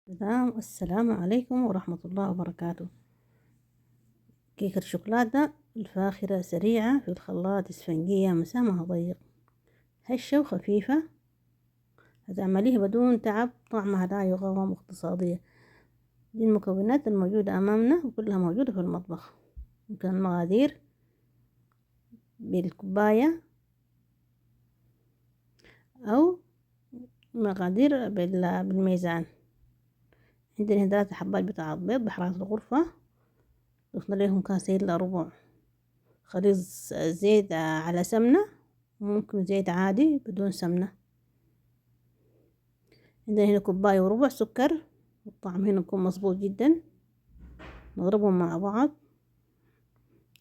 السلام عليكم ورحمة الله وبركاته. كيكة الشوكولاتة الفاخرة سريعة في الخلاط، اسفنجية مسامها ضيق، هشة وخفيفة، هتعمليها بدون تعب، طعمها لا يقاوم، اقتصادية. دي المكونات الموجودة أمامنا وكلها موجودة في المطبخ. يمكن المقادير بالكوباية أو مقادير بالميزان. عندنا 3 حبات بتاع بيض بحرارة الغرفة، ضفنا ليهم كاسين إلا ربع خليط زيت على سمنة، ممكن زيت عادي بدون سمنة. عندنا هنا كوباية وربع سكر، الطعم هنا يكون مظبوط جدا. نضربهم مع بعض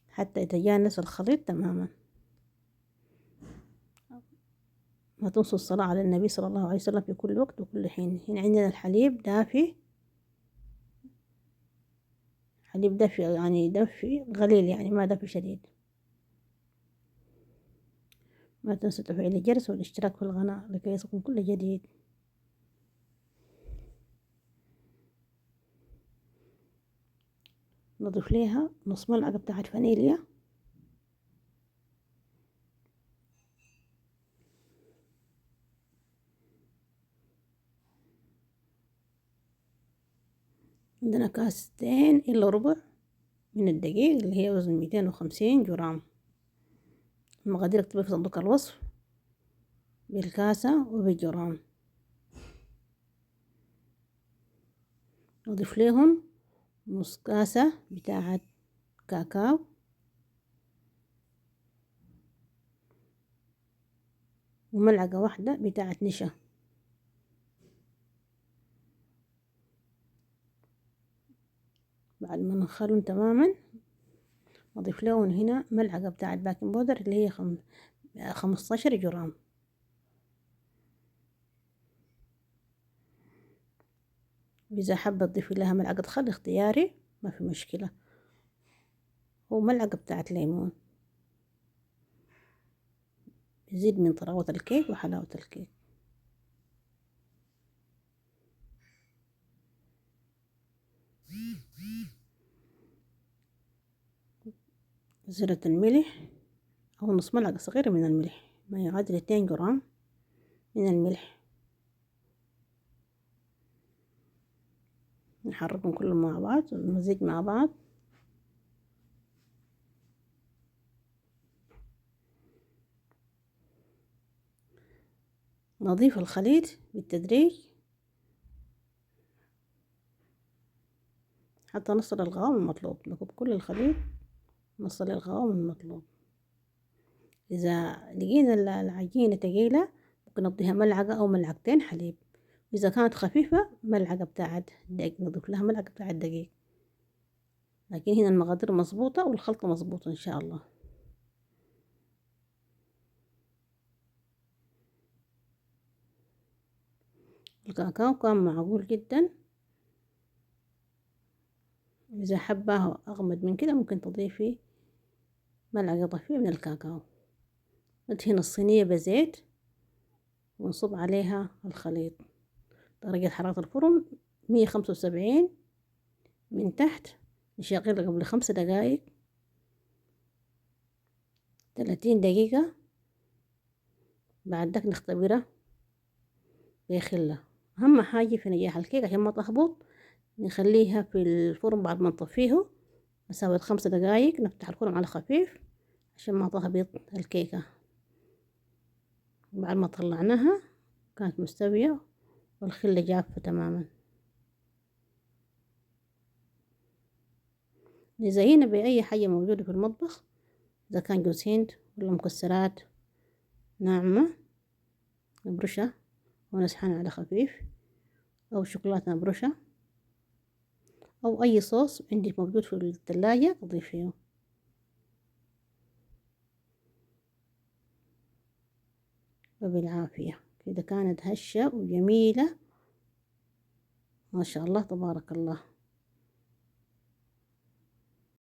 حتى يتجانس الخليط تماما. ما تنسوا الصلاة على النبي صلى الله عليه وسلم في كل وقت وكل حين. هنا عندنا الحليب دافي، حليب دافي يعني دافي قليل، يعني ما دافي شديد. ما تنسوا تفعيل الجرس والاشتراك في القناة لكي يصلكم كل جديد. نضيف ليها نص ملعقة بتاعت فانيليا، عندنا كاستين إلا ربع من الدقيق اللي هي وزن 250 جرام. المقادير اكتبها في صندوق الوصف بالكاسة وبالجرام. نضيف لهم نص كاسة بتاعت كاكاو، وملعقة واحدة بتاعت نشا. بعد ما نخلهم تماما نضيف لهم هنا ملعقة بتاعت باكنج بودر اللي هي 15 جرام. إذا حابة تضيفي لها ملعقة خل اختياري ما في مشكلة، وملعقة بتاعت ليمون يزيد من طراوة الكيك وحلاوة الكيك. زرة الملح أو نص ملعقة صغيرة من الملح، ما يعادل 2 جرام من الملح. نحركهم كلهم مع بعض ونمزج مع بعض. نضيف الخليط بالتدريج حتى نصل القوام المطلوب. نكب كل الخليط نصل القوام المطلوب. إذا لقينا العجينة تقيلة ممكن نضيفها ملعقة أو ملعقتين حليب، وإذا كانت خفيفة ملعقة بتاعت دقيق، نضيف لها ملعقة بتاعت دقيق. لكن هنا المقادير مظبوطة والخلطة مظبوطة إن شاء الله. الكاكاو كان معقول جدا، إذا حباه أغمد من كده ممكن تضيفي ملعقة إضافية من الكاكاو. ندهن الصينية بزيت ونصب عليها الخليط. درجة حرارة الفرن 175 من تحت، نشغلها قبل 5 دقايق 30 دقيقة. بعد ذاك نختبرها بخلة. أهم حاجة في نجاح الكيك عشان ما تهبط نخليها في الفرن بعد ما نطفيه مسافة 5 دقايق، نفتح الفرن على خفيف عشان ما تهبط الكيكة. بعد ما طلعناها كانت مستوية والخلة جافة تماما. نزينها بأي حاجة موجودة في المطبخ، إذا كان جوز هند ولا مكسرات ناعمة نبرشها ونسحنها على خفيف، أو شوكولاتة نبرشها، أو أي صوص عندك موجود في الثلاجة تضيفيه. وبالعافية كده كانت هشة وجميلة ما شاء الله تبارك الله.